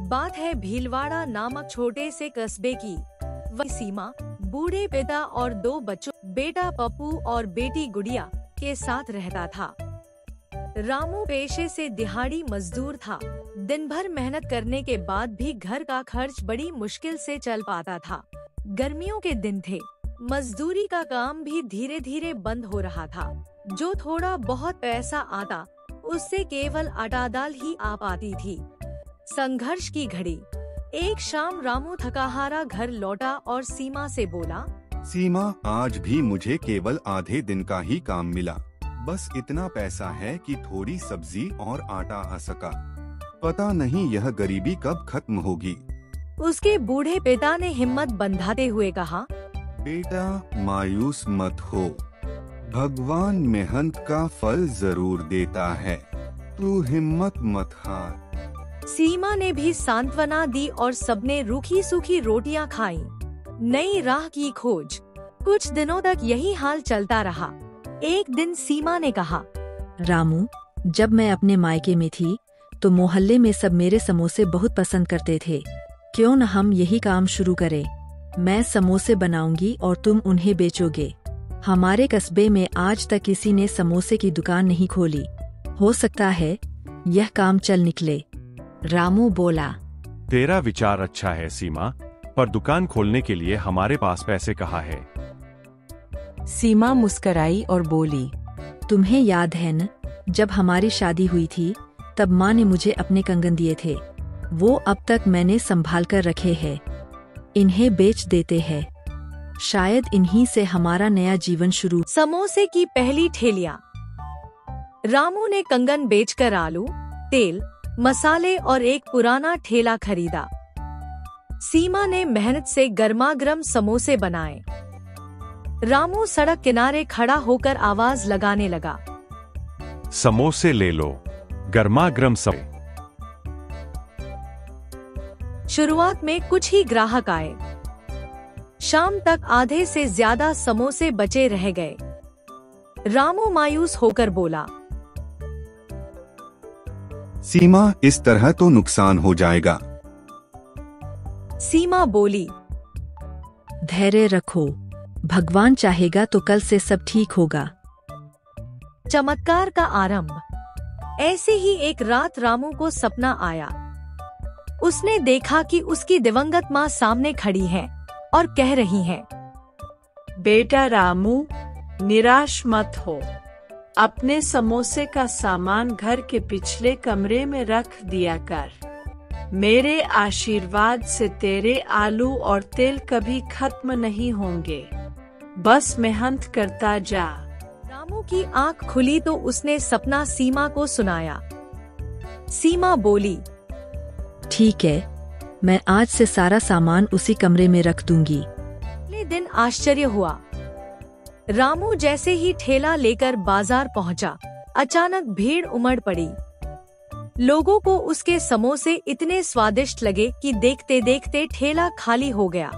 बात है भीलवाड़ा नामक छोटे से कस्बे की। वह सीमा बूढ़े पिता और 2 बच्चों, बेटा पप्पू और बेटी गुड़िया के साथ रहता था। रामू पेशे से दिहाड़ी मजदूर था। दिन भर मेहनत करने के बाद भी घर का खर्च बड़ी मुश्किल से चल पाता था। गर्मियों के दिन थे, मजदूरी का काम भी धीरे धीरे बंद हो रहा था। जो थोड़ा बहुत पैसा आता उससे केवल आटा दाल ही आ पाती थी। संघर्ष की घड़ी। एक शाम रामू थकाहारा घर लौटा और सीमा से बोला, सीमा, आज भी मुझे केवल आधे दिन का ही काम मिला। बस इतना पैसा है कि थोड़ी सब्जी और आटा आ सका। पता नहीं यह गरीबी कब खत्म होगी। उसके बूढ़े पिता ने हिम्मत बंधाते हुए कहा, बेटा, मायूस मत हो। भगवान मेहनत का फल जरूर देता है। तू हिम्मत मत हार। सीमा ने भी सांत्वना दी और सबने रूखी सूखी रोटियां खाईं। नई राह की खोज। कुछ दिनों तक यही हाल चलता रहा। एक दिन सीमा ने कहा, रामू, जब मैं अपने मायके में थी तो मोहल्ले में सब मेरे समोसे बहुत पसंद करते थे। क्यों न हम यही काम शुरू करें? मैं समोसे बनाऊंगी और तुम उन्हें बेचोगे। हमारे कस्बे में आज तक किसी ने समोसे की दुकान नहीं खोली। हो सकता है यह काम चल निकले। रामू बोला, तेरा विचार अच्छा है सीमा, पर दुकान खोलने के लिए हमारे पास पैसे कहाँ है? सीमा मुस्कराई और बोली, तुम्हें याद है न, जब हमारी शादी हुई थी तब माँ ने मुझे अपने कंगन दिए थे। वो अब तक मैंने संभाल कर रखे हैं। इन्हें बेच देते हैं। शायद इन्हीं से हमारा नया जीवन शुरू। समोसे की पहली ठेलियां। रामू ने कंगन बेचकर आलू, तेल, मसाले और एक पुराना ठेला खरीदा। सीमा ने मेहनत से गर्मागर्म समोसे बनाए। रामू सड़क किनारे खड़ा होकर आवाज लगाने लगा, समोसे ले लो, गर्मागर्म समोसे। शुरुआत में कुछ ही ग्राहक आए। शाम तक आधे से ज्यादा समोसे बचे रह गए। रामू मायूस होकर बोला, सीमा, इस तरह तो नुकसान हो जाएगा। सीमा बोली, धैर्य रखो, भगवान चाहेगा तो कल से सब ठीक होगा। चमत्कार का आरंभ। ऐसे ही एक रात रामू को सपना आया। उसने देखा कि उसकी दिवंगत माँ सामने खड़ी है और कह रही हैं, बेटा रामू, निराश मत हो। अपने समोसे का सामान घर के पिछले कमरे में रख दिया कर। मेरे आशीर्वाद से तेरे आलू और तेल कभी खत्म नहीं होंगे। बस मेहनत करता जा। रामू की आंख खुली तो उसने सपना सीमा को सुनाया। सीमा बोली, ठीक है, मैं आज से सारा सामान उसी कमरे में रख दूंगी। अगले दिन आश्चर्य हुआ। रामू जैसे ही ठेला लेकर बाजार पहुंचा, अचानक भीड़ उमड़ पड़ी। लोगों को उसके समोसे इतने स्वादिष्ट लगे कि देखते देखते ठेला खाली हो गया।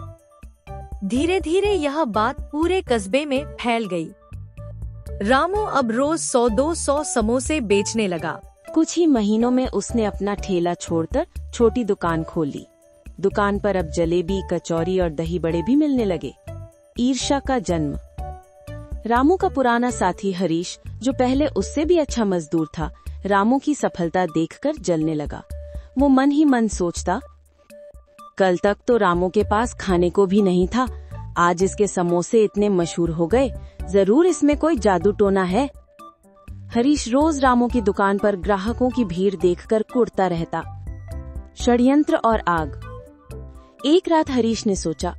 धीरे धीरे यह बात पूरे कस्बे में फैल गई। रामू अब रोज 100-200 समोसे बेचने लगा। कुछ ही महीनों में उसने अपना ठेला छोड़कर छोटी दुकान खोली। दुकान पर अब जलेबी, कचौरी और दही बड़े भी मिलने लगे। ईर्ष्या का जन्म। रामू का पुराना साथी हरीश, जो पहले उससे भी अच्छा मजदूर था, रामू की सफलता देखकर जलने लगा। वो मन ही मन सोचता, कल तक तो रामू के पास खाने को भी नहीं था, आज इसके समोसे इतने मशहूर हो गए, जरूर इसमें कोई जादू टोना है। हरीश रोज रामू की दुकान पर ग्राहकों की भीड़ देखकर कुढ़ता रहता। षड्यंत्र और आग। एक रात हरीश ने सोचा,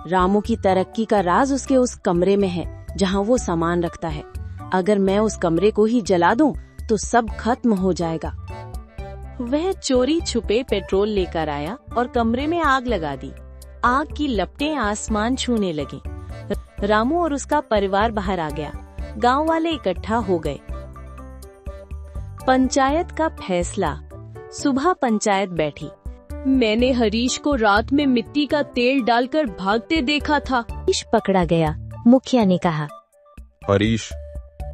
रामू की तरक्की का राज उसके उस कमरे में है जहां वो सामान रखता है। अगर मैं उस कमरे को ही जला दूं तो सब खत्म हो जाएगा। वह चोरी छुपे पेट्रोल लेकर आया और कमरे में आग लगा दी। आग की लपटें आसमान छूने लगी। रामू और उसका परिवार बाहर आ गया। गांव वाले इकट्ठा हो गए। पंचायत का फैसला। सुबह पंचायत बैठी। मैंने हरीश को रात में मिट्टी का तेल डालकर भागते देखा था। हरीश पकड़ा गया। मुखिया ने कहा, हरीश,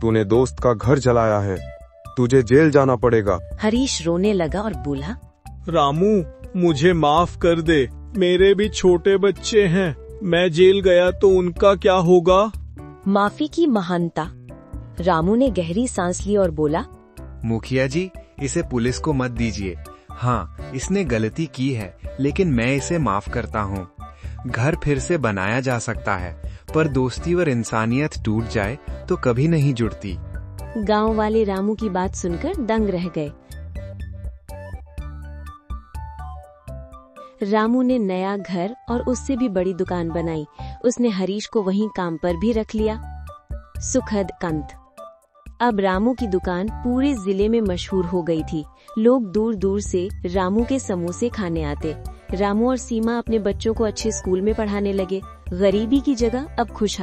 तूने दोस्त का घर जलाया है, तुझे जेल जाना पड़ेगा। हरीश रोने लगा और बोला, रामू, मुझे माफ कर दे, मेरे भी छोटे बच्चे हैं, मैं जेल गया तो उनका क्या होगा? माफी की महानता। रामू ने गहरी सांस ली और बोला, मुखिया जी, इसे पुलिस को मत दीजिए। हाँ, इसने गलती की है, लेकिन मैं इसे माफ करता हूँ। घर फिर से बनाया जा सकता है, पर दोस्ती और इंसानियत टूट जाए तो कभी नहीं जुड़ती। गांव वाले रामू की बात सुनकर दंग रह गए। रामू ने नया घर और उससे भी बड़ी दुकान बनाई। उसने हरीश को वहीं काम पर भी रख लिया। सुखद अंत। अब रामू की दुकान पूरे जिले में मशहूर हो गई थी। लोग दूर दूर से रामू के समोसे खाने आते। रामू और सीमा अपने बच्चों को अच्छे स्कूल में पढ़ाने लगे। गरीबी की जगह अब खुशहाली